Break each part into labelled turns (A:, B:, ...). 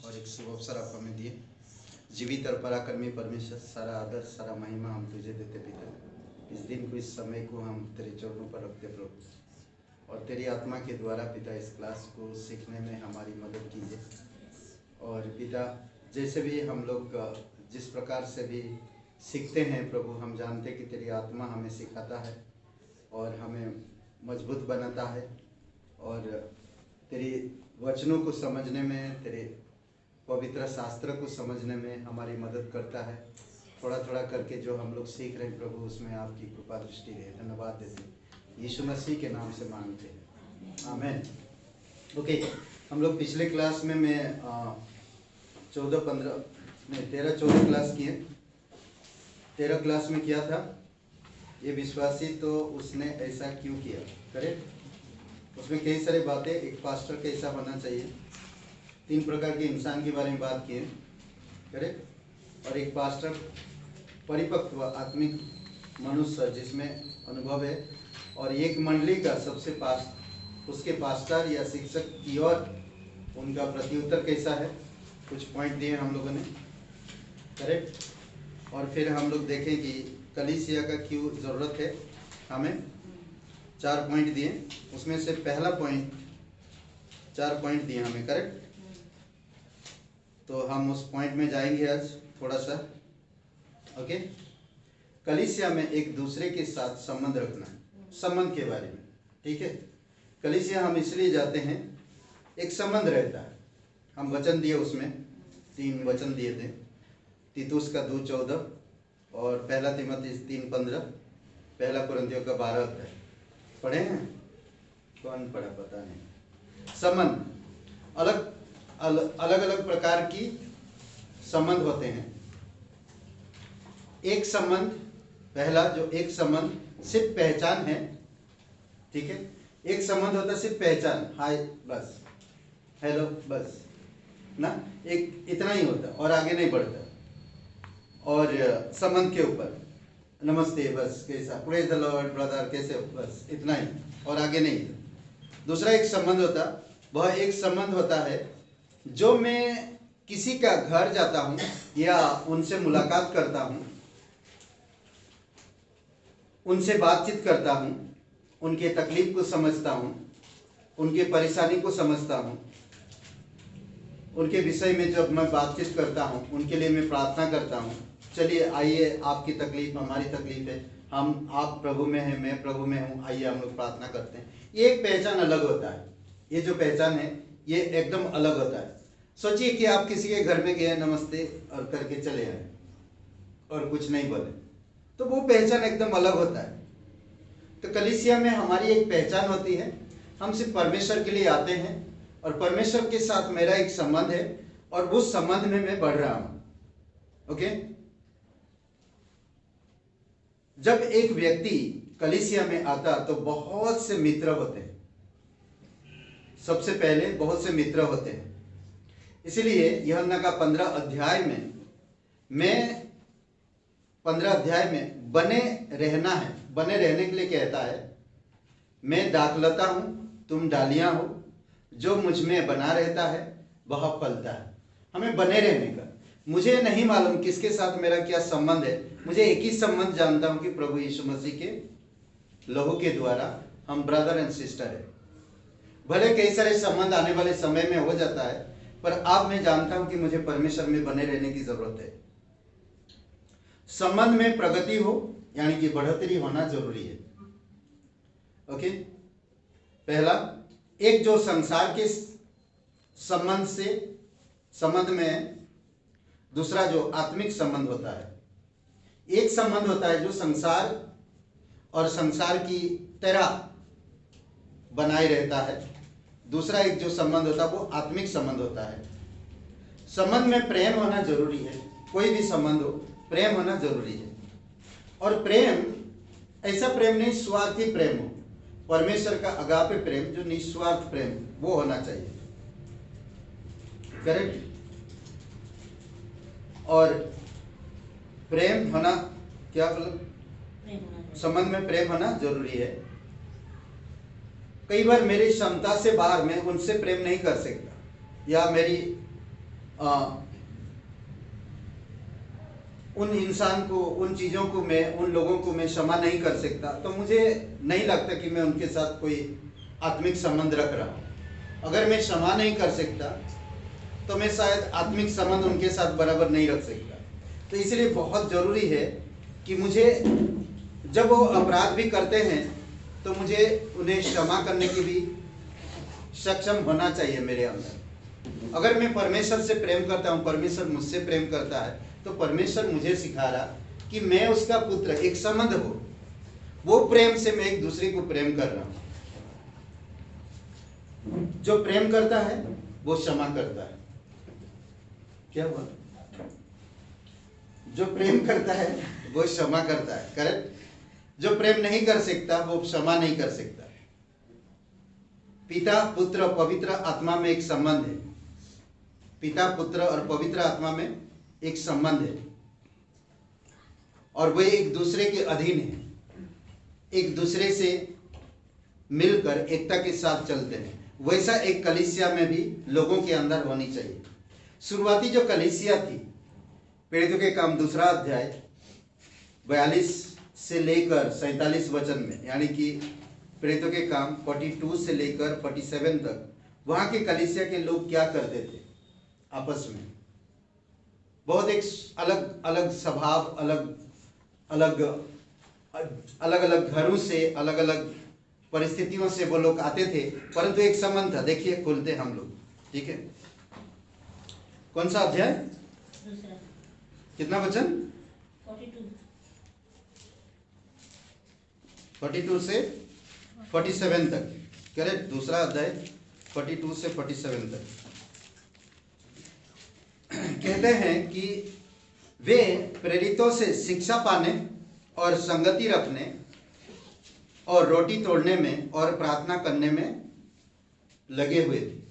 A: और एक शुभ अवसर आप हमें दिए। जीवित और पराक्रमी परमेश्वर, सारा आदर सारा महिमा हम तुझे देते पिता। इस दिन को, इस समय को हम तेरे चरणों पर रखते प्रभु, और तेरी आत्मा के द्वारा पिता इस क्लास को सीखने में हमारी मदद कीजिए। और पिता जैसे भी हम लोग जिस प्रकार से भी सीखते हैं प्रभु, हम जानते कि तेरी आत्मा हमें सिखाता है और हमें मजबूत बनाता है, और तेरी वचनों को समझने में, तेरे पवित्र शास्त्र को समझने में हमारी मदद करता है। थोड़ा थोड़ा करके जो हम लोग सीख रहे हैं प्रभु, उसमें आपकी कृपा दृष्टि रहे। धन्यवाद देते हैं, यीशु मसीह के नाम से मांगते हैं, आमीन। ओके, हम लोग पिछले क्लास में मैं 13-14 क्लास किए। 13 क्लास में किया था ये विश्वासी तो उसने ऐसा क्यों किया, करेक्ट। उसमें कई सारी बातें, एक पास्टर कैसा होना चाहिए, 3 प्रकार के इंसान के बारे में बात किए, करेक्ट। और एक पास्टर परिपक्व आत्मिक मनुष्य जिसमें अनुभव है, और एक मंडली का सबसे उसके पास्टर या शिक्षक की ओर उनका प्रत्युत्तर कैसा है, कुछ पॉइंट दिए हम लोगों ने, करेक्ट। और फिर हम लोग देखें कि कलीसिया का क्यों ज़रूरत है हमें। 4 पॉइंट दिए, उसमें से पहला पॉइंट 4 पॉइंट दिए हमें, करेक्ट। तो हम उस पॉइंट में जाएंगे आज थोड़ा सा, ओके। कलीसिया में एक दूसरे के साथ संबंध रखना, संबंध के बारे में, ठीक है। कलीसिया हम इसलिए जाते हैं, एक संबंध रहता है। हम वचन दिए, उसमें 3 वचन दिए थे, तीतुस का 2:14 और पहला तीमुथियुस 3:15, पहला कुरिन्थियों का 12 अध्याय पढ़े हैं। कौन पढ़ा पता नहीं। संबंध, अलग अलग प्रकार की संबंध होते हैं। एक संबंध, पहला जो एक संबंध सिर्फ पहचान है, ठीक है। एक संबंध होता है सिर्फ पहचान, हाय बस, हेलो बस ना, एक इतना ही होता और आगे नहीं बढ़ता। और संबंध के ऊपर नमस्ते बस, कैसा, प्रेज द लॉर्ड ब्रदर, कैसे हो, बस इतना ही और आगे नहीं। दूसरा एक संबंध होता, वह एक संबंध होता है जो मैं किसी का घर जाता हूं या उनसे मुलाकात करता हूं, उनसे बातचीत करता हूं, उनके तकलीफ को समझता हूं, उनके परेशानी को समझता हूं, उनके विषय में जब मैं बातचीत करता हूं, उनके लिए मैं प्रार्थना करता हूं। चलिए आइए, आपकी तकलीफ हमारी तकलीफ है, आप प्रभु में हैं, मैं प्रभु में हूं, आइए हम लोग प्रार्थना करते हैं। ये एक पहचान अलग होता है। ये जो पहचान है ये एकदम अलग होता है। सोचिए कि आप किसी के घर में गए, नमस्ते और करके चले आए और कुछ नहीं बोले, तो वो पहचान एकदम अलग होता है। तो कलीसिया में हमारी एक पहचान होती है, हम सिर्फ परमेश्वर के लिए आते हैं और परमेश्वर के साथ मेरा एक संबंध है और उस संबंध में मैं बढ़ रहा हूं, ओके। जब एक व्यक्ति कलीसिया में आता तो बहुत से मित्र होते हैं। सबसे पहले बहुत से मित्र होते हैं। इसलिए यूहन्ना का 15 अध्याय में, मैं 15 अध्याय में बने रहना है, बने रहने के लिए कहता है, मैं दाखलता हूं, तुम डालियां हो, जो मुझ में बना रहता है वह फलता है। हमें बने रहने का, मुझे नहीं मालूम किसके साथ मेरा क्या संबंध है, मुझे एक ही संबंध जानता हूं कि प्रभु यीशु मसीह के लहू के द्वारा हम ब्रदर एंड सिस्टर है। भले कई सारे संबंध आने वाले समय में हो जाता है, पर अब मैं जानता हूं कि मुझे परमेश्वर में बने रहने की जरूरत है। संबंध में प्रगति हो, यानी कि बढ़ोतरी होना जरूरी है, ओके। पहला, एक जो संसार के संबंध में, दूसरा जो आत्मिक संबंध होता है। एक संबंध होता है जो संसार और संसार की तरह बनाए रहता है, दूसरा एक जो संबंध होता है वो आत्मिक संबंध होता है। संबंध में प्रेम होना जरूरी है, कोई भी संबंध हो प्रेम होना जरूरी है। और प्रेम ऐसा प्रेम नहीं, स्वार्थी प्रेम हो, परमेश्वर का अगापे प्रेम जो निस्वार्थ प्रेम, वो होना चाहिए, करेक्ट। और प्रेम होना, क्या मतलब, संबंध में प्रेम होना जरूरी है। कई बार मेरी क्षमता से बाहर मैं उनसे प्रेम नहीं कर सकता, या मेरी उन इंसान को, उन चीज़ों को मैं, उन लोगों को मैं क्षमा नहीं कर सकता, तो मुझे नहीं लगता कि मैं उनके साथ कोई आत्मिक संबंध रख रहा हूँ। अगर मैं क्षमा नहीं कर सकता तो मैं शायद आत्मिक संबंध उनके साथ बराबर नहीं रख सकता। तो इसलिए बहुत ज़रूरी है कि मुझे, जब वो अपराध भी करते हैं तो मुझे उन्हें क्षमा करने की भी सक्षम होना चाहिए मेरे अंदर। अगर मैं परमेश्वर से प्रेम करता हूँ, परमेश्वर मुझसे प्रेम करता है, तो परमेश्वर मुझे सिखा रहा कि मैं उसका पुत्र, एक संबंध हो, वो प्रेम से मैं एक दूसरे को प्रेम कर रहा हूं। जो प्रेम करता है वो क्षमा करता है। क्या हुआ? जो प्रेम करता है वो क्षमा करता है, करेक्ट। जो प्रेम नहीं कर सकता वो क्षमा नहीं कर सकता। पिता, पुत्र और पवित्र आत्मा में एक संबंध है। पिता, पुत्र और पवित्र आत्मा में एक संबंध है और वे एक दूसरे के अधीन है, एक दूसरे से मिलकर एकता के साथ चलते हैं। वैसा एक कलीसिया में भी लोगों के अंदर होनी चाहिए। शुरुआती जो कलीसिया थी, प्रेरितों के काम 2 अध्याय 42 से लेकर 47 वचन में, यानी कि प्रेरितों के काम 42 से लेकर 47 तक, वहां के कलीसिया के लोग क्या करते थे? आपस में बहुत एक अलग अलग स्वभाव, अलग अलग घरों से, अलग अलग परिस्थितियों से वो लोग आते थे, परंतु एक संबंध था। देखिए, खोलते हैं हम लोग, ठीक है। कौन सा अध्याय? कितना वचन? 42 से 47 तक, करेक्ट। 2 अध्याय 42 से 47 तक कहते हैं कि वे प्रेरितों से शिक्षा पाने और संगति रखने और रोटी तोड़ने में और प्रार्थना करने में लगे हुए थे।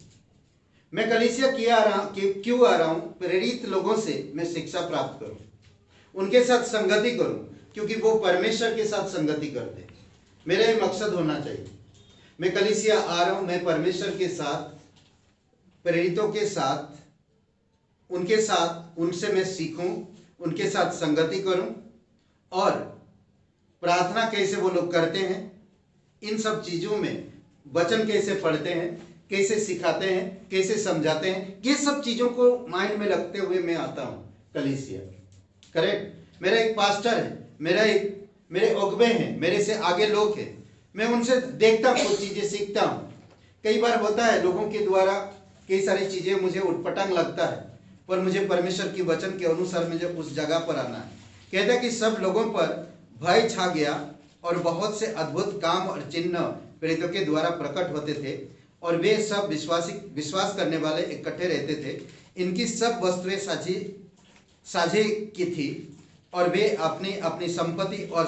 A: मैं कलीसिया क्यों आ रहा हूं? प्रेरित लोगों से मैं शिक्षा प्राप्त करूं, उनके साथ संगति करूं, क्योंकि वो परमेश्वर के साथ संगति करते हैं। मेरा ये मकसद होना चाहिए। मैं कलीसिया आ रहा हूं, मैं परमेश्वर के साथ, प्रेरितों के साथ, उनके साथ, उनसे मैं सीखूं, उनके साथ संगति करूं और प्रार्थना कैसे वो लोग करते हैं, इन सब चीजों में, वचन कैसे पढ़ते हैं, कैसे सिखाते हैं, कैसे समझाते हैं, ये सब चीजों को माइंड में रखते हुए मैं आता हूं कलीसिया, करेक्ट। मेरा एक पास्टर है, मेरे अगुवे हैं, मेरे से आगे लोग हैं, मैं उनसे देखता हूं, कुछ चीजें सीखता हूं। कई बार होता है लोगों के द्वारा कई सारी चीजें मुझे उटपटांग लगता है, पर मुझे परमेश्वर की वचन के अनुसार मुझे उस जगह पर आना है। कहता है कि सब लोगों पर भय छा गया और बहुत से अद्भुत काम और चिन्ह प्रेरितों के द्वारा प्रकट होते थे और वे सब विश्वास करने वाले इकट्ठे रहते थे। इनकी सब वस्तुएं साझे की थी और वे अपनी अपनी संपत्ति और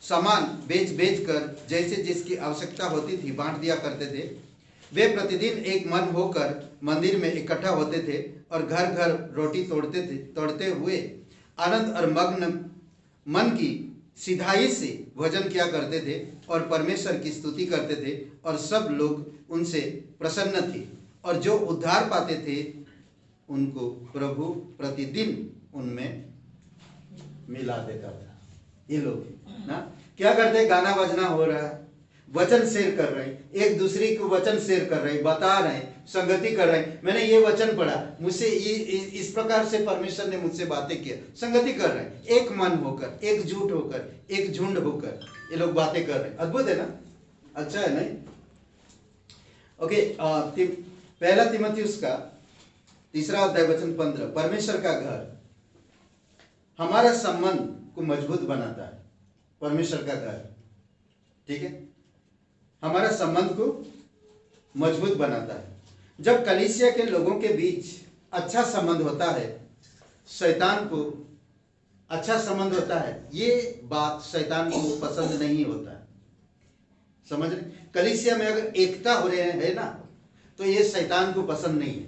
A: सामान बेच कर जैसे जिसकी आवश्यकता होती थी बांट दिया करते थे। वे प्रतिदिन एक मन होकर मंदिर में इकट्ठा होते थे और घर घर रोटी तोड़ते हुए आनंद और मग्न मन की सिधाई से भजन किया करते थे और परमेश्वर की स्तुति करते थे और सब लोग उनसे प्रसन्न थे और जो उद्धार पाते थे उनको प्रभु प्रतिदिन उनमें मिला देता था। ये लोग ना क्या करते? गाना बजना हो रहा है, वचन शेयर कर रहे हैं, एक दूसरे को वचन शेयर कर रहे हैं, बता रहे हैं, संगति कर रहे हैं। मैंने ये वचन पढ़ा, मुझसे इस प्रकार से परमेश्वर ने मुझसे बातें किया, संगति कर रहे हैं, एक मन होकर, एकजुट होकर, एक झुंड होकर ये लोग बातें कर रहे हैं। अद्भुत है ना? अच्छा है नहीं? ओके, पहला तीमुथियुस का 3 अध्याय वचन 15, परमेश्वर का घर हमारा संबंध को मजबूत बनाता है। परमेश्वर का घर, ठीक है, हमारा संबंध को मजबूत बनाता है। जब कलीसिया के लोगों के बीच अच्छा संबंध होता है, शैतान को अच्छा संबंध होता है, ये बात शैतान को पसंद नहीं होता है। समझ रहे? कलीसिया में अगर एकता हो रहे है ना, तो ये शैतान को पसंद नहीं है।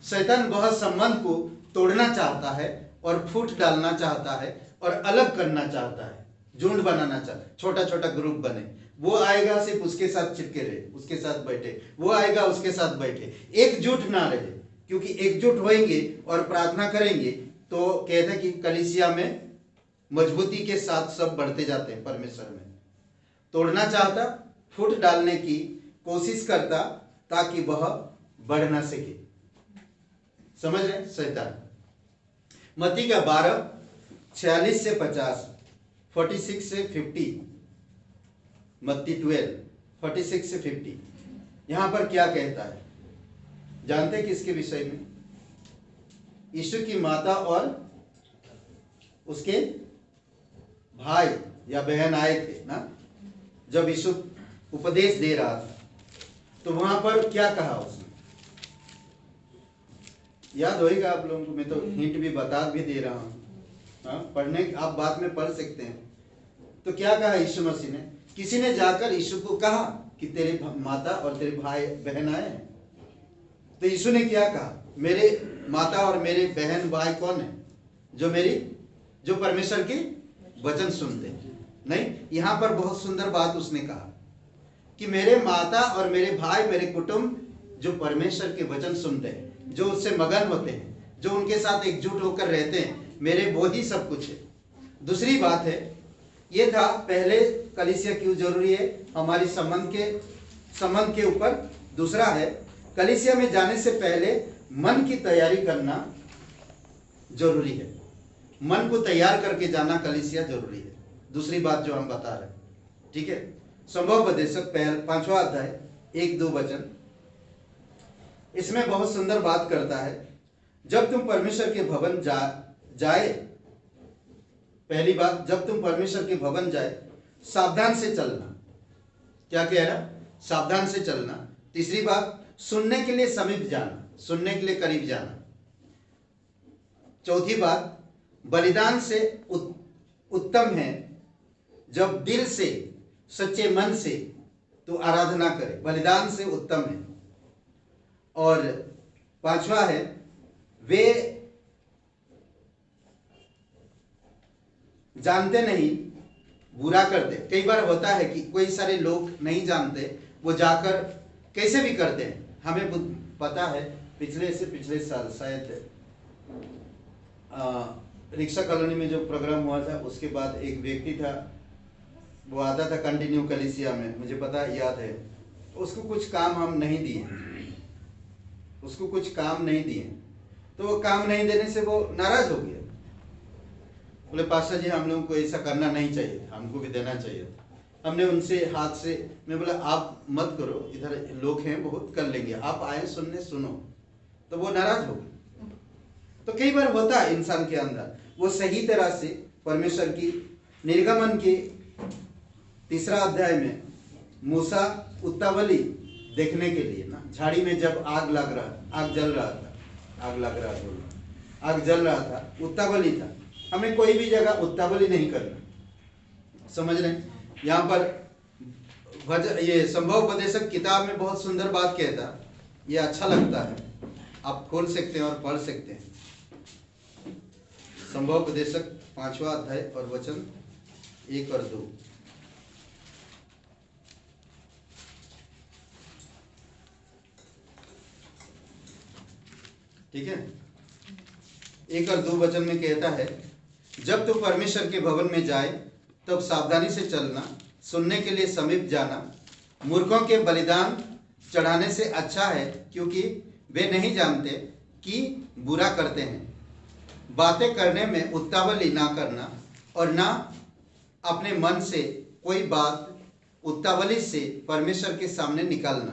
A: शैतान वह संबंध को तोड़ना चाहता है और फूट डालना चाहता है और अलग करना चाहता है, झुंड बनाना चाहता है, छोटा छोटा ग्रुप बने। वो आएगा सिर्फ उसके साथ चिपके रहे, उसके साथ बैठे, वो आएगा उसके साथ बैठे, एकजुट ना रहे। क्योंकि एकजुट होएंगे और प्रार्थना करेंगे तो कहते हैं कि कलीसिया में मजबूती के साथ सब बढ़ते जाते हैं परमेश्वर में। तोड़ना चाहता, फूट डालने की कोशिश करता ताकि वह बढ़ ना सके। समझ रहे शैतान। मत्ती का 12:46 से 50, 46 से 50, मत्ती 12:46 से 50, यहां पर क्या कहता है जानते हैं किसके विषय में? यीशु की माता और उसके भाई या बहन आए थे ना, जब यीशु उपदेश दे रहा था तो वहां पर क्या कहा उसने? याद होएगा आप लोगों को, मैं तो हिंट भी बता भी दे रहा हूं। हाँ, पढ़ने आप बाद में पढ़ सकते हैं। तो क्या कहा यीशु मसीह ने? किसी ने जाकर यीशु को कहा कि तेरे माता और तेरे भाई बहन आए हैं। तो यीशु ने क्या कहा? मेरे माता और मेरे बहन भाई कौन है? जो परमेश्वर की वचन सुनते हैं। नहीं, यहां पर बहुत सुंदर बात उसने कहा कि मेरे माता और मेरे भाई, मेरे कुटुंब जो परमेश्वर के वचन सुनते हैं, जो उससे मगन होते हैं, जो उनके साथ एकजुट होकर रहते हैं, मेरे वो ही सब कुछ है। दूसरी बात है, ये था पहले कलीसिया क्यों जरूरी है हमारी संबंध के ऊपर। दूसरा है, कलीसिया में जाने से पहले मन की तैयारी करना जरूरी है। मन को तैयार करके जाना कलीसिया जरूरी है। दूसरी बात जो हम बता रहे हैं, ठीक है। संभवोपदेशक 5वां अध्याय 1-2 वचन, इसमें बहुत सुंदर बात करता है। जब तुम परमेश्वर के भवन जाए, पहली बात, जब तुम परमेश्वर के भवन जाए सावधान से चलना। क्या कह रहा? सावधान से चलना। तीसरी बात, सुनने के लिए समीप जाना, सुनने के लिए करीब जाना। चौथी बात, बलिदान से उत्तम है जब दिल से, सच्चे मन से तू आराधना करे, बलिदान से उत्तम है। और 5वां है, वे जानते नहीं बुरा करते। कई बार होता है कि कोई सारे लोग नहीं जानते, वो जाकर कैसे भी करते हैं। हमें पता है पिछले साल शायद रिक्शा कॉलोनी में जो प्रोग्राम हुआ था, उसके बाद एक व्यक्ति था, वो आता था कंटिन्यू कलीसिया में, मुझे पता याद है। उसको कुछ काम हम नहीं दिए, उसको कुछ काम नहीं दिए, तो वो काम नहीं देने से वो नाराज हो गया। बोले पास्टर जी, हम लोगों को ऐसा करना नहीं चाहिए था, हमको भी देना चाहिए था। हमने उनसे हाथ से, मैं बोला आप मत करो, इधर लोग हैं बहुत, कर लेंगे, आप आए सुनने, सुनो। तो वो नाराज हो गए। तो कई बार होता है इंसान के अंदर, वो सही तरह से परमेश्वर की निर्गमन के 3 अध्याय में मूसा उत्तावली देखने के लिए ना, झाड़ी में जब आग जल रहा था, उत्तावली था। हमें कोई भी जगह उत्तावली नहीं करना, समझ रहे हैं? यहाँ पर ये संभवोपदेशक किताब में बहुत सुंदर बात कहता, ये अच्छा लगता है, आप खोल सकते हैं और पढ़ सकते हैं। संभवोपदेशक 5वां अध्याय और वचन 1 और 2। ठीक है, 1 और 2 वचन में कहता है, जब तू परमेश्वर के भवन में जाए तब सावधानी से चलना, सुनने के लिए समीप जाना। मूर्खों के बलिदान चढ़ाने से अच्छा है, क्योंकि वे नहीं जानते कि बुरा करते हैं। बातें करने में उतावली ना करना, और ना अपने मन से कोई बात उतावली से परमेश्वर के सामने निकालना,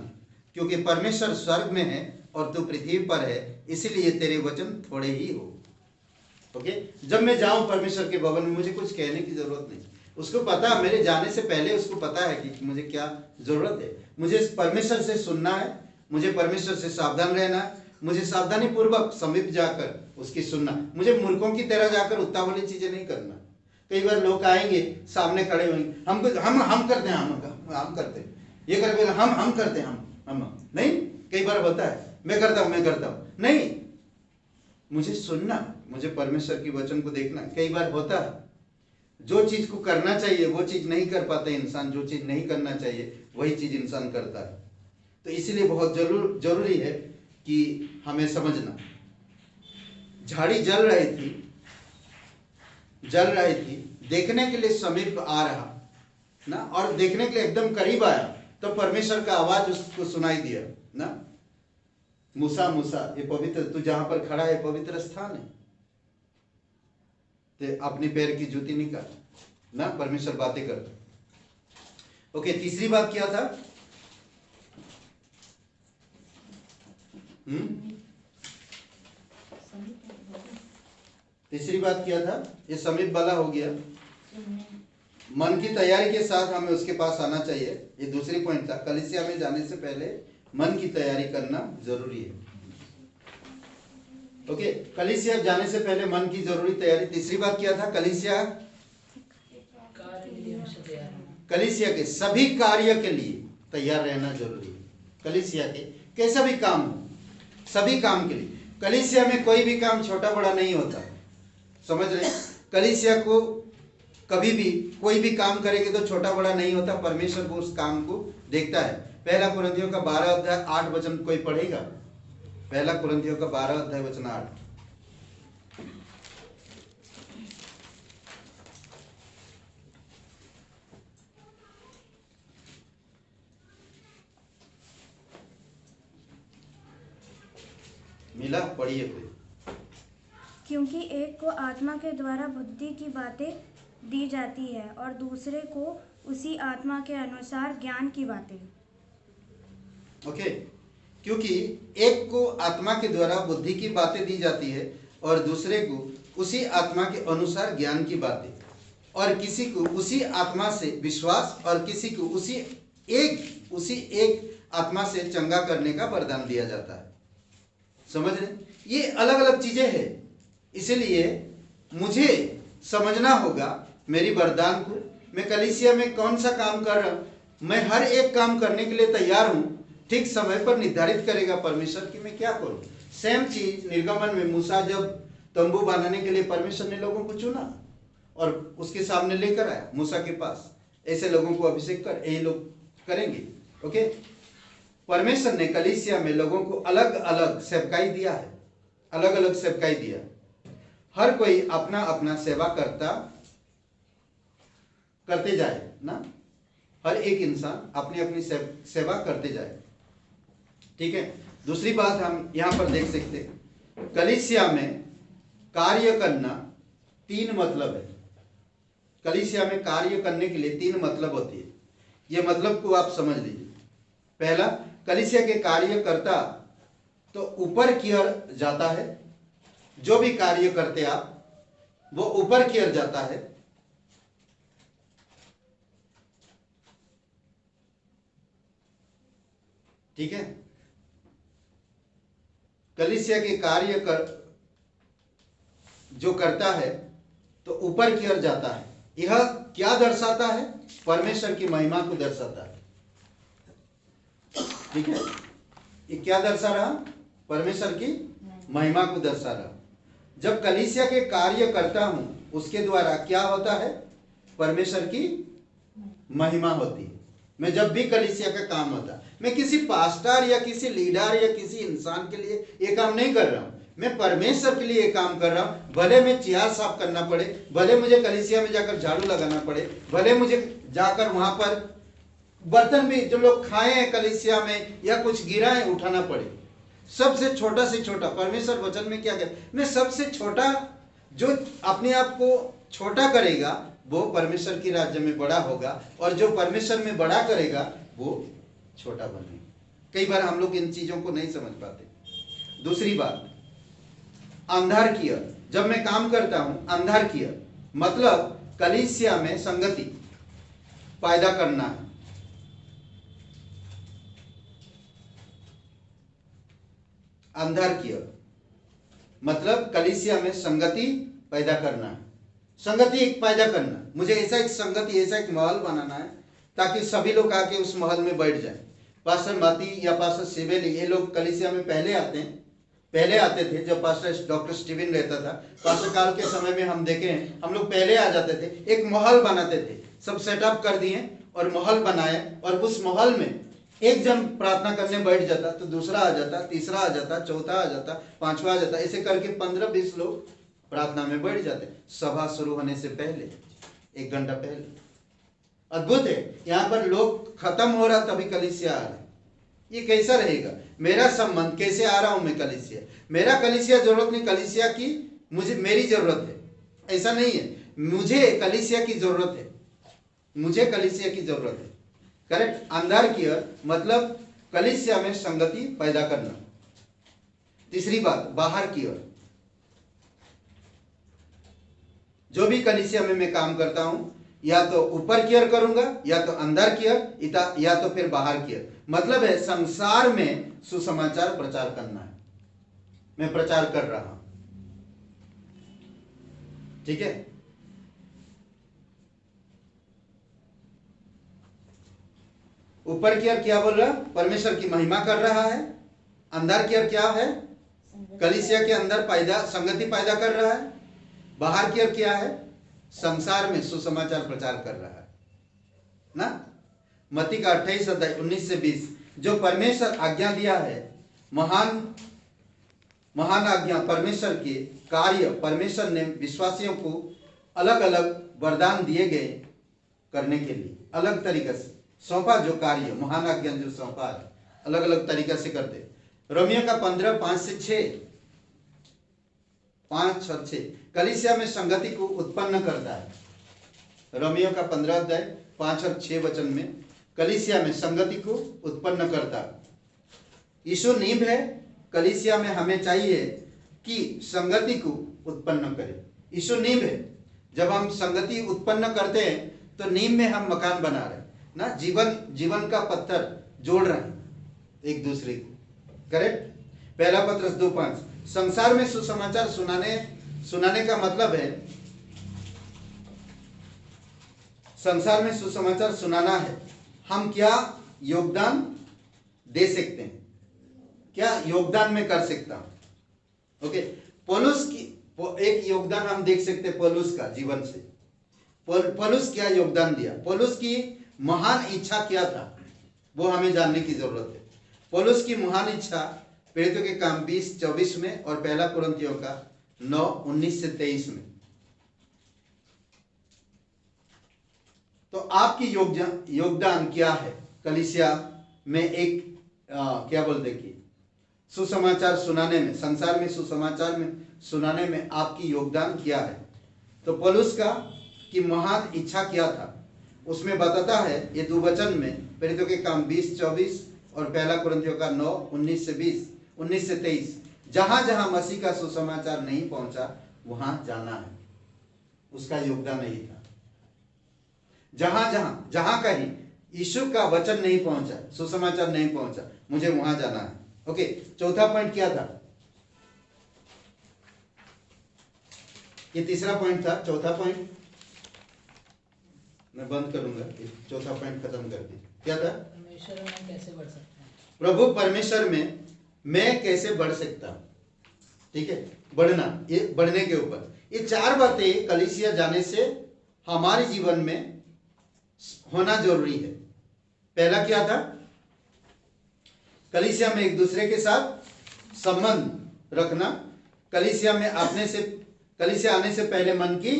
A: क्योंकि परमेश्वर स्वर्ग में है और तू पृथ्वी पर है, इसीलिए तेरे वचन थोड़े ही हो। ओके, जब मैं जाऊं परमेश्वर के भवन में, मुझे कुछ कहने की जरूरत नहीं। उसको पता, मेरे जाने से पहले उसको पता है कि मुझे क्या जरूरत है। मुझे परमेश्वर से सुनना है, मुझे परमेश्वर से सावधान रहना है, मुझे सावधानी पूर्वक समीप जाकर उसकी सुनना। मुझे मूर्खों की तरह जाकर उतावली चीजें नहीं करना। कई बार लोग आएंगे, सामने खड़े होंगे, हम करते हैं, हम करते हैं, ये करके हम करते हैं, हम नहीं। कई बार होता है, मैं करता हूं नहीं, मुझे सुनना, मुझे परमेश्वर की वचन को देखना। कई बार होता है, जो चीज को करना चाहिए वो चीज नहीं कर पाते इंसान, जो चीज नहीं करना चाहिए वही चीज इंसान करता है। तो इसलिए बहुत जरूरी है कि हमें समझना। झाड़ी जल रही थी, देखने के लिए समीप आ रहा ना, और देखने के लिए एकदम करीब आया तो परमेश्वर का आवाज उसको सुनाई दिया ना, मूसा मूसा, ये पवित्र, तू जहां पर खड़ा है पवित्र स्थान है, ते अपनी पैर की जूती निकाल ना। परमेश्वर बातें कर। ओके, तीसरी बात क्या था? तीसरी बात क्या था? ये समीप वाला हो गया। मन की तैयारी के साथ हमें उसके पास आना चाहिए, ये दूसरी पॉइंट था। कलीसिया में जाने से पहले मन की तैयारी करना जरूरी है। ओके, कलीसिया जाने से पहले मन की जरूरी तैयारी। तीसरी बात क्या था? कलीसिया के सभी कार्य के लिए तैयार रहना जरूरी है। कलीसिया के कैसा भी काम हो, सभी काम के लिए। कलीसिया में कोई भी काम छोटा बड़ा नहीं होता, समझ रहे? कलीसिया को कभी भी कोई भी काम करेंगे तो छोटा बड़ा नहीं होता, परमेश्वर को उस काम को देखता है। पहला कुरिन्थियों का 12 अध्याय 8 वचन कोई पढ़ेगा? पहला कुरिन्थियों का 12 अध्याय वचन 8। मिला? पढ़िए कोई।
B: क्योंकि एक को आत्मा के द्वारा बुद्धि की बातें दी जाती है और दूसरे को उसी आत्मा के अनुसार ज्ञान की बातें।
A: ओके, क्योंकि एक को आत्मा के द्वारा बुद्धि की बातें दी जाती है और दूसरे को उसी आत्मा के अनुसार ज्ञान की बातें, और किसी को उसी आत्मा से विश्वास और किसी को उसी एक आत्मा से चंगा करने का वरदान दिया जाता है। समझ रहे? ये अलग अलग चीजें हैं, इसलिए मुझे समझना होगा मेरी वरदान को। मैं कलीसिया में कौन सा काम कर रहा हूं, मैं हर एक काम करने के लिए तैयार हूं। ठीक समय पर निर्धारित करेगा परमेश्वर कि मैं क्या करूं। सेम चीज निर्गमन में मूसा जब तंबू बनाने के लिए परमेश्वर ने लोगों को चुना और उसके सामने लेकर आया मूसा के पास, ऐसे लोगों को अभिषेक कर, यही लोग करेंगे। ओके, परमेश्वर ने कलीसिया में लोगों को अलग अलग सेवकाई दिया है, अलग अलग सेवकाई दिया। हर कोई अपना अपना सेवा करते जाए ना, हर एक इंसान अपनी अपनी सेवा करते जाए। ठीक है, दूसरी बात हम यहां पर देख सकते हैं, कलीसिया में कार्य करना 3 मतलब है। कलीसिया में कार्य करने के लिए 3 मतलब होती है। ये मतलब को आप समझ लीजिए। पहला, कलीसिया के कार्यकर्ता तो ऊपर की ओर जाता है, जो भी कार्य करते आप वो ऊपर की ओर जाता है। ठीक है, कलीसिया के कार्य जो करता है तो ऊपर की ओर जाता है। यह क्या दर्शाता है? परमेश्वर की महिमा को दर्शाता है। ठीक है, ये क्या दर्शा रहा? परमेश्वर की महिमा को दर्शा रहा। जब कलीसिया के कार्य करता हूं उसके द्वारा क्या होता है? परमेश्वर की महिमा होती है। मैं जब भी कलीसिया का काम होता, मैं किसी पास्टर या किसी लीडर या किसी इंसान के लिए ये काम नहीं कर रहा हूं, मैं परमेश्वर के लिए ये काम कर रहा हूं। भले मैं चेयर साफ करना पड़े, भले मुझे कलीसिया में जाकर झाड़ू लगाना पड़े, भले मुझे जाकर वहां पर बर्तन भी जो लोग खाए हैं कलीसिया में या कुछ गिरा है उठाना पड़े। सबसे छोटा से छोटा, परमेश्वर वचन में क्या कहता है? मैं सबसे छोटा, जो अपने आप को छोटा करेगा वो परमेश्वर की राज्य में बड़ा होगा, और जो परमेश्वर में बड़ा करेगा वो छोटा बनेगा। कई बार हम लोग इन चीजों को नहीं समझ पाते। दूसरी बात, अंधार की ओर जब मैं काम करता हूं, अंधार की ओर मतलब कलीसिया में संगति पैदा करना है। अंधार की ओर मतलब कलीसिया में संगति पैदा करना है। संगति पैदा करना, मुझे ऐसा एक संगति, ऐसा एक माहौल बनाना है ताकि सभी लोग आके उस माहौल में बैठ जाएं। पास्टर माती या पास्टर सिवेली, ये लोग कलीसिया में पहले आते थे। जब पास्टर डॉक्टर स्टीवन रहता था, पास्टर काल के समय में हम देखे हैं, हम लोग पहले आ जाते थे, एक माहौल बनाते थे। सब सेटअप कर दिए और माहौल बनाए, और उस माहौल में एक जन प्रार्थना करने बैठ जाता तो दूसरा आ जाता, तीसरा आ जाता, चौथा आ जाता, पांचवा आ जाता, ऐसे करके 15-20 लोग प्रार्थना में बैठ जाते सभा शुरू होने से पहले, 1 घंटा पहले। अद्भुत है, यहाँ पर लोग खत्म हो रहा तभी कलीसिया आ रहा है। ये कैसा रहेगा? मेरा संबंध कैसे आ रहा हूं मैं कलीसिया? मेरा कलीसिया जरूरत नहीं, कलीसिया की मुझे मेरी जरूरत है, ऐसा नहीं है। मुझे कलीसिया की जरूरत है, मुझे कलीसिया की जरूरत है। करेक्ट। अंदर की ओर मतलब कलीसिया में संगति पैदा करना। तीसरी बात, बाहर की ओर, जो भी कलीसिया में मैं काम करता हूं, या तो ऊपर की ओर करूंगा, या तो अंदर की ओर, या तो फिर बाहर की ओर। मतलब है संसार में सुसमाचार प्रचार करना है। मैं प्रचार कर रहा हूं, ठीक है। ऊपर की ओर क्या बोल रहा? परमेश्वर की महिमा कर रहा है। अंदर की ओर क्या है? कलीसिया के अंदर संगति पैदा कर रहा है। बाहर की ओर क्या है? संसार में सुसमाचार प्रचार कर रहा है ना। मत्ती का 28 अध्याय 19 से 20, जो परमेश्वर आज्ञा दिया है, महान आज्ञा, परमेश्वर के कार्य, परमेश्वर ने विश्वासियों को अलग अलग वरदान दिए गए करने के लिए, अलग तरीके से सौंपा। जो कार्य, महान आज्ञा जो सौंपा है, अलग अलग तरीके से करते। रोमियो का 15, 5 से 6, 5 और 6 कलीसिया में संगति को उत्पन्न करता है। रोमियो का 15 अध्याय 5 और 6 वचन में कलीसिया में संगति को उत्पन्न करता है। यीशु नींव है, कलीसिया में हमें चाहिए कि संगति को उत्पन्न करें। यीशु नींव है। जब हम संगति उत्पन्न करते हैं तो नींव में हम मकान बना रहे हैं ना, जीवन का पत्थर जोड़ रहे हैं एक दूसरे को। करेक्ट। पहला पत्रस 2:5, संसार में सुसमाचार सुनाने का मतलब है, संसार में सुसमाचार सुनाना है। हम क्या योगदान दे सकते हैं, क्या योगदान में कर सकता हूं। ओके। पौलुस की एक योगदान हम देख सकते हैं पौलुस का जीवन से। पौलुस क्या योगदान दिया, पौलुस की महान इच्छा क्या था, वो हमें जानने की जरूरत है। पौलुस की महान इच्छा प्रेरितों के काम 20-24 में और पहला कुरिन्थियों का 9:19 से 23 में। तो आपकी योगदान क्या है कलीसिया में? एक क्या बोलते कि सुसमाचार सुनाने में, संसार में सुसमाचार में सुनाने में आपकी योगदान क्या है? तो पौलुस का की महान इच्छा क्या था उसमें बताता है ये 2 वचन में, प्रेरितों के काम 20-24 और पहला कुरिन्थियों का 9:19 से 20, 19 से 23। जहां जहां मसीह का सुसमाचार नहीं पहुंचा वहां जाना है, उसका योगदान नहीं था। जहां कहीं यीशु का वचन नहीं पहुंचा, सुसमाचार नहीं पहुंचा, मुझे वहां जाना है। ओके। चौथा पॉइंट क्या था? ये तीसरा पॉइंट था। चौथा पॉइंट मैं बंद करूंगा, चौथा पॉइंट खत्म कर दी। क्या था?
C: परमेश्वर में कैसे बढ़ सकते हैं?
A: प्रभु परमेश्वर में मैं कैसे बढ़ सकता हूं। ठीक है, बढ़ना, ये बढ़ने के ऊपर ये 4 बातें कलीसिया जाने से हमारे जीवन में होना जरूरी है। पहला क्या था? कलीसिया में एक दूसरे के साथ संबंध रखना। कलीसिया आने से पहले मन की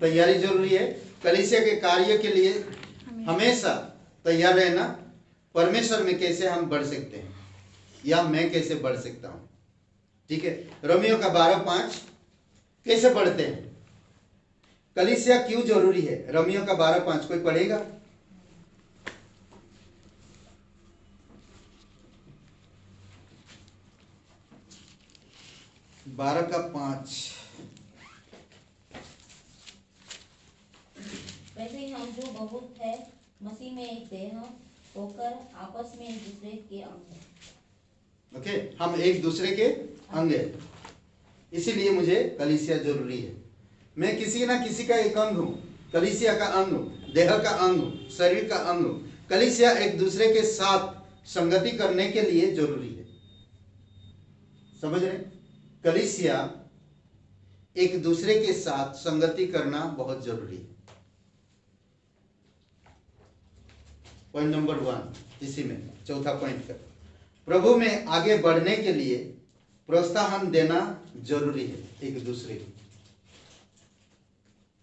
A: तैयारी जरूरी है। कलीसिया के कार्य के लिए हमेशा तैयार रहना। परमेश्वर में कैसे हम बढ़ सकते हैं, या मैं कैसे बढ़ सकता हूं। ठीक है। रोमियो का 12:5 कैसे बढ़ते हैं, कलीसिया क्यों जरूरी है। रोमियो का 12:5 कोई पढ़ेगा? बारह का 5।
D: वैसे ही हम जो बहुत है मसीह में एक देह होकर आपस में एक दूसरे के अंग हैं।
A: ओके, हम एक दूसरे के अंग हैं, इसीलिए मुझे कलीसिया जरूरी है। मैं किसी ना किसी का एक अंग हूं, कलीसिया का अंग हूं, देह का अंग हूं, शरीर का अंग हूं। कलीसिया एक दूसरे के साथ संगति करने के लिए जरूरी है। समझ रहे? कलीसिया एक दूसरे के साथ संगति करना बहुत जरूरी है। पॉइंट नंबर 1 इसी में चौथा पॉइंट का, प्रभु में आगे बढ़ने के लिए प्रोत्साहन देना जरूरी है एक दूसरे को।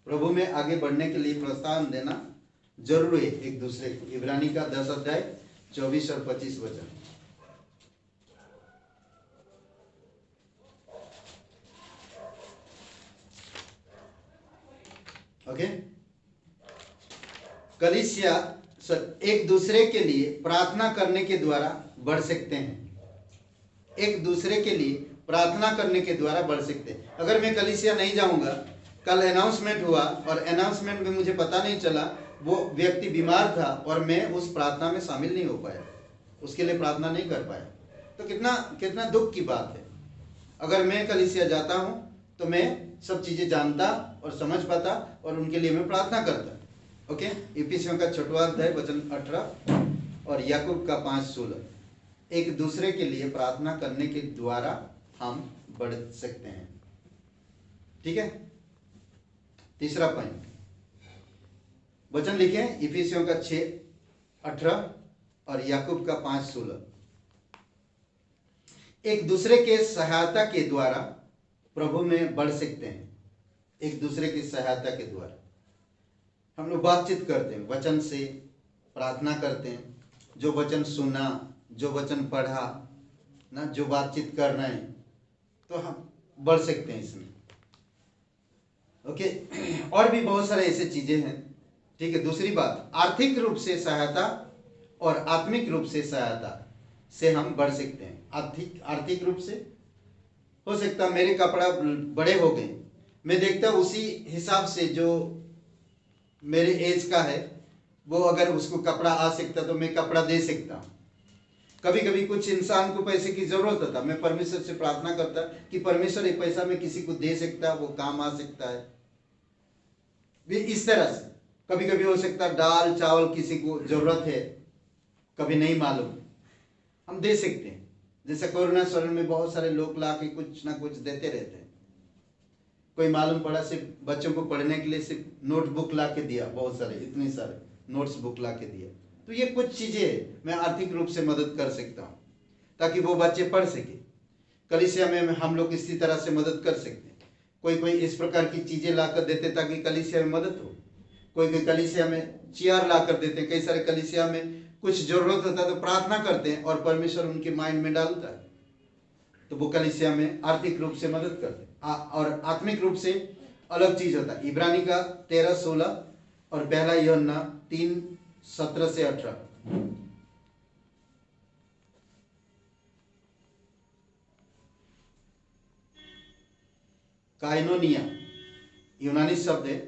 A: प्रभु में आगे बढ़ने के लिए प्रोत्साहन देना जरूरी है एक दूसरे को। इब्रानी का 10 अध्याय 24 और 25 वचन। ओके, कलीसिया एक दूसरे के लिए प्रार्थना करने के द्वारा बढ़ सकते हैं। एक दूसरे के लिए प्रार्थना करने के द्वारा बढ़ सकते हैं। अगर मैं कलीसिया नहीं जाऊंगा, कल अनाउंसमेंट हुआ और अनाउंसमेंट में मुझे पता नहीं चला वो व्यक्ति बीमार था और मैं उस प्रार्थना में शामिल नहीं हो पाया, उसके लिए प्रार्थना नहीं कर पाया, तो कितना कितना दुख की बात है। अगर मैं कलीसिया जाता हूं तो मैं सब चीजें जानता और समझ पाता और उनके लिए मैं प्रार्थना करता। ओके, इफिसियों का 6वां अध्याय वचन 18 और याकूब का 5:16। एक दूसरे के लिए प्रार्थना करने के द्वारा हम बढ़ सकते हैं। ठीक है, तीसरा पॉइंट वचन लिखे, इफिसियों का 6:18 और याकूब का 5:16। एक दूसरे के सहायता के द्वारा प्रभु में बढ़ सकते हैं। एक दूसरे की सहायता के द्वारा हम लोग बातचीत करते हैं, वचन से प्रार्थना करते हैं, जो वचन सुना, जो वचन पढ़ा ना, जो बातचीत कर रहे हैं, तो हम बढ़ सकते हैं इसमें। ओके, और भी बहुत सारे ऐसे चीजें हैं। ठीक है, दूसरी बात, आर्थिक रूप से सहायता और आत्मिक रूप से सहायता से हम बढ़ सकते हैं। आर्थिक रूप से हो सकता है मेरे कपड़ा बड़े हो गए, मैं देखता हूं उसी हिसाब से जो मेरे एज का है वो अगर उसको कपड़ा आ सकता तो मैं कपड़ा दे सकता हूं। कभी कभी कुछ इंसान को पैसे की जरूरत होता, मैं परमेश्वर से प्रार्थना करता कि परमेश्वर ये पैसा मैं किसी को दे सकता, वो काम आ सकता है। इस तरह से कभी कभी हो सकता दाल चावल किसी को जरूरत है, कभी नहीं मालूम, हम दे सकते हैं। जैसे कोरोना शरण में बहुत सारे लोग ला के कुछ ना कुछ देते रहते हैं। कोई मालूम पड़ा सिर्फ बच्चों को पढ़ने के लिए सिर्फ नोटबुक ला के दिया, बहुत सारे इतने सारे नोट्स बुक ला के दिया। तो ये कुछ चीजें मैं आर्थिक रूप से मदद कर सकता हूँ ताकि वो बच्चे पढ़ सके। कलीसिया में हम लोग इसी तरह से मदद कर सकते हैं। कोई कोई इस प्रकार की चीजें ला कर देते ताकि कलीसिया में मदद हो। कोई कोई कलीसिया में चेयर ला कर देते हैं। कई सारे कलीसिया में कुछ जरूरत होता है तो प्रार्थना करते हैं और परमेश्वर उनके माइंड में डालता है, तो वो कलीसिया में आर्थिक रूप से मदद करते हैं। और आत्मिक रूप से अलग चीज होता है। इब्रानी का 13:16 और पहला यूहन्ना 3:17 से 18। काइनोनिया यूनानी शब्द है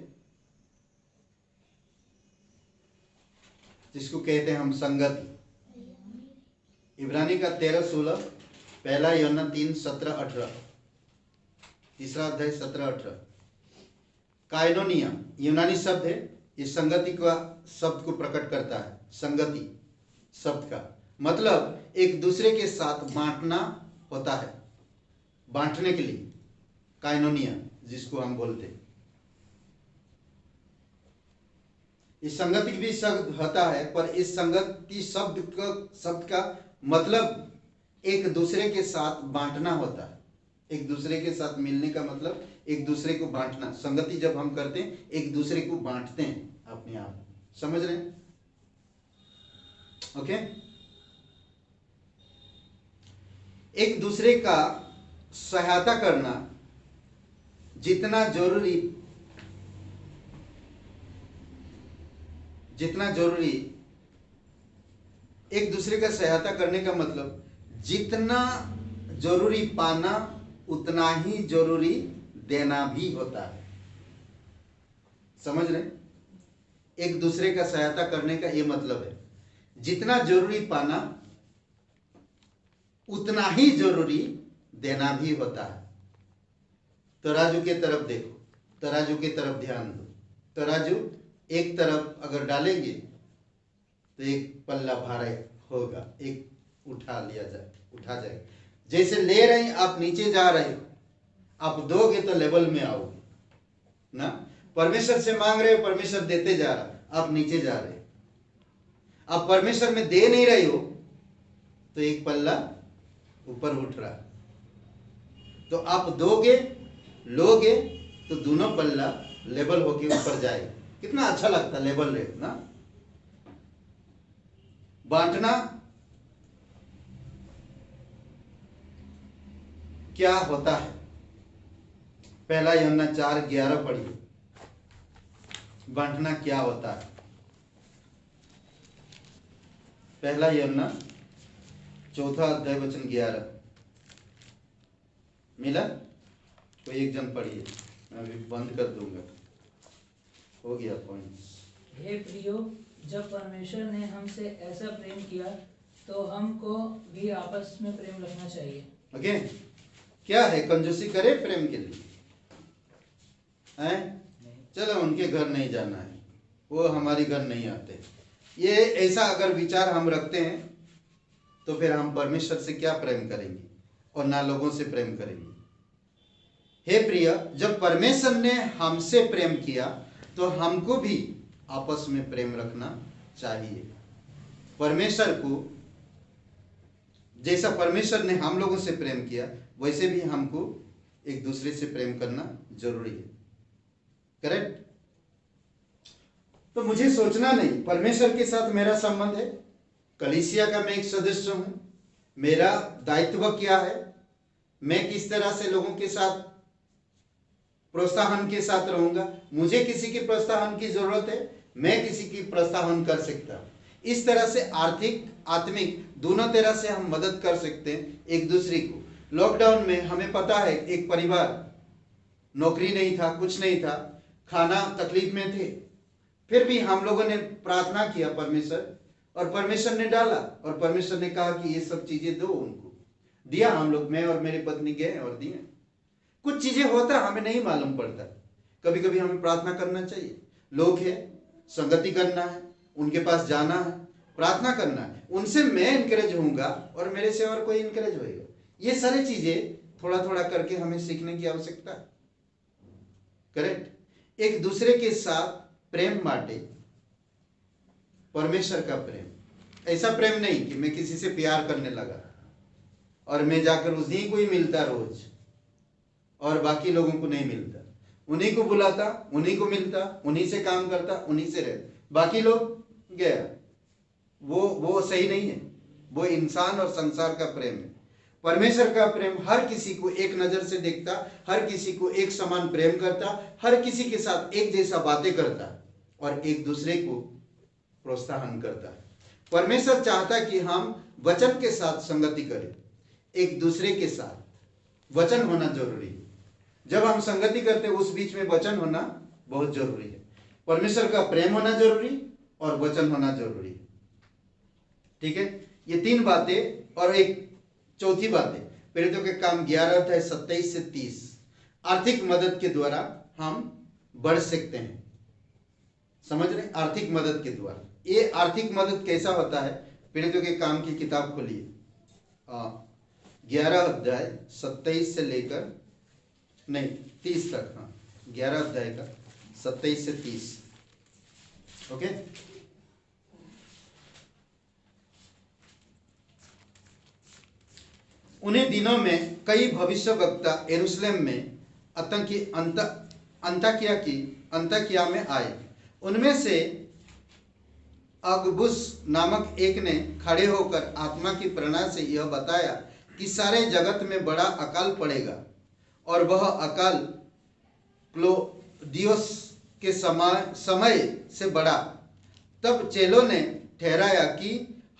A: जिसको कहते हैं हम संगति। इब्रानी का 13:16, पहला यूहन्ना 3:17-18, तीसरा अध्याय 17-18। काइनोनिया यूनानी शब्द है, इस संगति का शब्द को प्रकट करता है। संगति शब्द का मतलब एक दूसरे के साथ बांटना होता है, बांटने के लिए काइनोनिया जिसको हम बोलते हैं। इस संगति भी शब्द होता है, पर इस संगति शब्द का मतलब एक दूसरे के साथ बांटना होता है। एक दूसरे के साथ मिलने का मतलब एक दूसरे को बांटना। संगति जब हम करते हैं एक दूसरे को बांटते हैं अपने आप, समझ रहे हैं? ओके, एक दूसरे का सहायता करना जितना जरूरी एक दूसरे का सहायता करने का मतलब जितना जरूरी पाना उतना ही जरूरी देना भी होता है। समझ रहे? एक दूसरे का सहायता करने का यह मतलब है जितना जरूरी पाना उतना ही जरूरी देना भी होता है। तराजू के तरफ देखो, तराजू के तरफ ध्यान दो। तराजू एक तरफ अगर डालेंगे तो एक पल्ला भारा होगा, एक उठा जाएगा। जैसे ले रहे हैं आप, नीचे जा रहे हो, आप दोगे तो लेवल में आओगे ना। परमेश्वर से मांग रहे हो, परमेश्वर देते जा रहा, आप नीचे जा रहे हो। आप परमेश्वर में दे नहीं रहे हो तो एक पल्ला ऊपर उठ रहा। तो आप दोगे लोगे तो दोनों पल्ला लेवल होके ऊपर जाएगा। कितना अच्छा लगता है लेवल रेट ना। बांटना क्या होता है? पहला यूहन्ना 4:11 पढ़िए। बांटना क्या होता है? पहला यूहन्ना 4:11 मिला? कोई एक जन पढ़िए, मैं अभी बंद कर दूंगा। हो गया पॉइंट।
C: हे प्रियो, जब परमेश्वर ने हमसे ऐसा प्रेम किया तो हमको भी आपस में प्रेम रखना चाहिए।
A: ओके, क्या है? कंजूसी करे प्रेम के लिए हैं? चलो उनके घर नहीं जाना है, वो हमारी घर नहीं आते। ये ऐसा अगर विचार हम रखते हैं तो फिर हम परमेश्वर से क्या प्रेम करेंगे और ना लोगों से प्रेम करेंगे। हे प्रिय, जब परमेश्वर ने हमसे प्रेम किया तो हमको भी आपस में प्रेम रखना चाहिए। परमेश्वर को जैसा परमेश्वर ने हम लोगों से प्रेम किया वैसे भी हमको एक दूसरे से प्रेम करना जरूरी है। करेक्ट? तो मुझे सोचना नहीं परमेश्वर के साथ मेरा संबंध है, कलीसिया का मैं एक सदस्य हूं, मेरा दायित्व क्या है, मैं किस तरह से लोगों के साथ प्रोत्साहन के साथ रहूंगा। मुझे किसी की प्रोत्साहन की जरूरत है, मैं किसी की प्रोत्साहन कर सकता हूं। इस तरह से आर्थिक आत्मिक दोनों तरह से हम मदद कर सकते हैं एक दूसरे को। लॉकडाउन में हमें पता है एक परिवार, नौकरी नहीं था, कुछ नहीं था, खाना तकलीफ में थे, फिर भी हम लोगों ने प्रार्थना किया परमेश्वर, और परमेश्वर ने डाला, और परमेश्वर ने कहा कि ये सब चीजें दो उनको। दिया हम लोग, मैं और मेरी पत्नी गए और दिए। कुछ चीजें होता हमें नहीं मालूम पड़ता, कभी कभी हमें प्रार्थना करना चाहिए। लोग है, संगति करना है, उनके पास जाना है, प्रार्थना करना है, उनसे मैं इनकरेज होऊंगा और मेरे से और कोई इनकरेज होएगा। ये सारी चीजें थोड़ा थोड़ा करके हमें सीखने की आवश्यकता है। करेक्ट? एक दूसरे के साथ प्रेम बांटे, परमेश्वर का प्रेम। ऐसा प्रेम नहीं कि मैं किसी से प्यार करने लगा और मैं जाकर उसी को ही मिलता रोज और बाकी लोगों को नहीं मिलता, उन्हीं को बुलाता, उन्हीं को मिलता, उन्हीं से काम करता, उन्हीं से रहता, बाकी लोग गया। वो सही नहीं है। वो इंसान और संसार का प्रेम है। परमेश्वर का प्रेम हर किसी को एक नजर से देखता, हर किसी को एक समान प्रेम करता, हर किसी के साथ एक जैसा बातें करता और एक दूसरे को प्रोत्साहन करता है। परमेश्वर चाहता कि हम वचन के साथ संगति करें, एक दूसरे के साथ वचन होना जरूरी है। जब हम संगति करते हैं उस बीच में वचन होना बहुत जरूरी है। परमेश्वर का प्रेम होना जरूरी और वचन होना जरूरी है। ठीक है? ये तीन बातें। और एक चौथी बात है प्रेरितों के काम 11:27 से 30। आर्थिक मदद के द्वारा हम बढ़ सकते हैं। समझ रहे? आर्थिक मदद के द्वारा। ये आर्थिक मदद कैसा होता है? प्रेरितों के काम की किताब खोलिए, 11:27 से लेकर 30 तक। हाँ, 11 अध्याय का 27 से 30। ओके? उन्हीं दिनों में कई भविष्यवक्ता यरूशलेम में अंताकिया में आए। उनमें से अगबुस नामक एक ने खड़े होकर आत्मा की प्रेरणा से यह बताया कि सारे जगत में बड़ा अकाल पड़ेगा, और वह अकाल क्लौदियुस के समय से बड़ा। तब चेलों ने ठहराया कि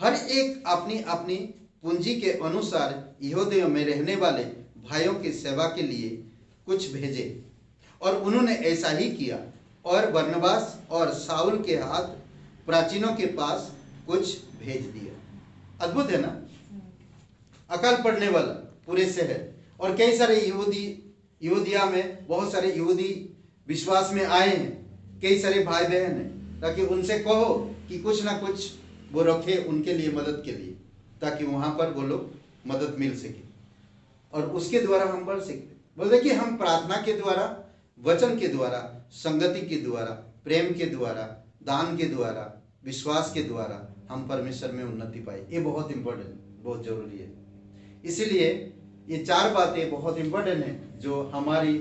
A: हर एक अपनी अपनी पूंजी के अनुसार यहूदियों में रहने वाले भाइयों की सेवा के लिए कुछ भेजे, और उन्होंने ऐसा ही किया। और बरनबास और साउल के हाथ प्राचीनों के पास कुछ भेज दिया। अद्भुत है ना? अकाल पड़ने वाला पूरे शहर, और कई सारे यहूदिया में बहुत सारे यहूदी विश्वास में आए हैं, कई सारे भाई बहन हैं, ताकि उनसे कहो कि कुछ ना कुछ वो रखे उनके लिए मदद के लिए, ताकि वहां पर वो लोग मदद मिल सके और उसके द्वारा हम बढ़ सकते। बोलते कि हम प्रार्थना के द्वारा, वचन के द्वारा, संगति के द्वारा, प्रेम के द्वारा, दान के द्वारा, विश्वास के द्वारा हम परमेश्वर में उन्नति पाए। ये बहुत इंपॉर्टेंट। बहुत जरूरी है। इसीलिए ये 4 बातें बहुत इंपॉर्टेंट है जो हमारी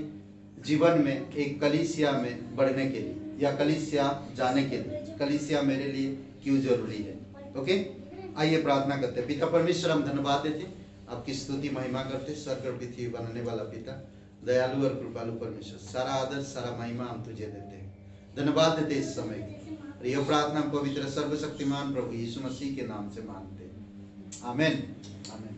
A: जीवन में एक कलीसिया में बढ़ने के लिए या कलीसिया जाने के लिए, कलीसिया मेरे लिए क्यों जरूरी है। ओके, आइए प्रार्थना करते हैं। पिता परमेश्वर, हम धन्यवाद देते, आपकी स्तुति महिमा करते। स्वर्ग और पृथ्वी बनाने वाला पिता, दयालु और कृपालु परमेश्वर, सारा आदर सारा महिमा हम तुझे देते हैं। धन्यवाद देते इस समय और यह प्रार्थना पवित्र सर्वशक्तिमान प्रभु यीशु मसीह के नाम से मांगते हैं। आमीन आमीन।